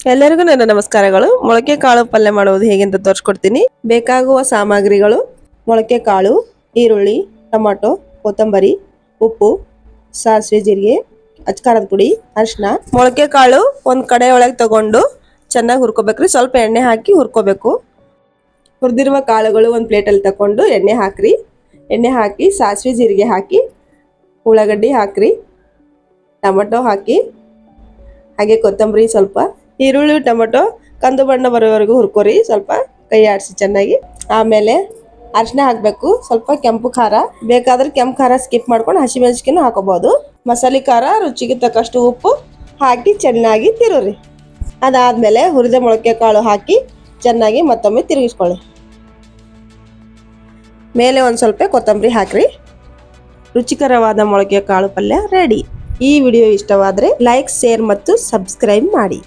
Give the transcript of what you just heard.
ಎಲ್ಲರಿಗೂ ನನ್ನ ನಮಸ್ಕಾರಗಳು. ಮೊಳಕೆ ಕಾಳು ಪಲ್ಯ ಮಾಡುವುದು ಹೇಗೆಂತ ತೋರಿಸ್ಕೊಡ್ತೀನಿ. ಬೇಕಾಗುವ ಸಾಮಗ್ರಿಗಳು: ಮೊಳಕೆ ಕಾಳು, ಈರುಳ್ಳಿ, ಟೊಮಾಟೊ, ಕೊತ್ತಂಬರಿ, ಉಪ್ಪು, ಸಾಸಿವೆ, ಜೀರಿಗೆ, ಅಚ್ಕಾರದ ಪುಡಿ, ಅರಿಶಿನ. ಮೊಳಕೆ ಕಾಳು ಒಂದು ಕಡೆ ಒಳಗೆ ತಗೊಂಡು ಚೆನ್ನಾಗಿ ಹುರ್ಕೋಬೇಕ್ರಿ. ಸ್ವಲ್ಪ ಎಣ್ಣೆ ಹಾಕಿ ಹುರ್ಕೋಬೇಕು. ಹುರಿದಿರುವ ಕಾಳುಗಳು ಒಂದು ಪ್ಲೇಟಲ್ಲಿ ತಗೊಂಡು ಎಣ್ಣೆ ಹಾಕ್ರಿ. ಎಣ್ಣೆ ಹಾಕಿ ಸಾಸಿವೆ ಜೀರಿಗೆ ಹಾಕಿ ಉಳ್ಳಾಗಡ್ಡಿ ಹಾಕ್ರಿ, ಟೊಮೆಟೊ ಹಾಕಿ, ಹಾಗೆ ಕೊತ್ತಂಬರಿ, ಸ್ವಲ್ಪ ಈರುಳ್ಳಿ, ಟೊಮೆಟೊ ಕಂದು ಬಣ್ಣ ಬರೋವರೆಗೂ ಹುರ್ಕೋರಿ. ಸ್ವಲ್ಪ ಕೈ ಆಡಿಸಿ ಚೆನ್ನಾಗಿ. ಆಮೇಲೆ ಅರಿಶಿನ ಹಾಕಬೇಕು, ಸ್ವಲ್ಪ ಕೆಂಪು ಖಾರ, ಬೇಕಾದ್ರೆ ಕೆಂಪು ಖಾರ ಸ್ಕಿಪ್ ಮಾಡ್ಕೊಂಡು ಹಸಿಮೆಣಸಿನಕಾಯಿನೂ ಹಾಕೋಬಹುದು. ಮಸಾಲೆ ಖಾರ, ರುಚಿಗೆ ತಕ್ಕಷ್ಟು ಉಪ್ಪು ಹಾಕಿ ಚೆನ್ನಾಗಿ ತಿರುವ್ರಿ. ಅದಾದ್ಮೇಲೆ ಹುರಿದ ಮೊಳಕೆ ಕಾಳು ಹಾಕಿ ಚೆನ್ನಾಗಿ ಮತ್ತೊಮ್ಮೆ ತಿರುಗಿಸ್ಕೊಳ್ಳಿ. ಮೇಲೆ ಒಂದು ಸ್ವಲ್ಪ ಕೊತ್ತಂಬರಿ ಹಾಕ್ರಿ. ರುಚಿಕರವಾದ ಮೊಳಕೆ ಕಾಳು ಪಲ್ಯ ರೆಡಿ. ಈ ವಿಡಿಯೋ ಇಷ್ಟವಾದರೆ ಲೈಕ್, ಶೇರ್ ಮತ್ತು ಸಬ್ಸ್ಕ್ರೈಬ್ ಮಾಡಿ.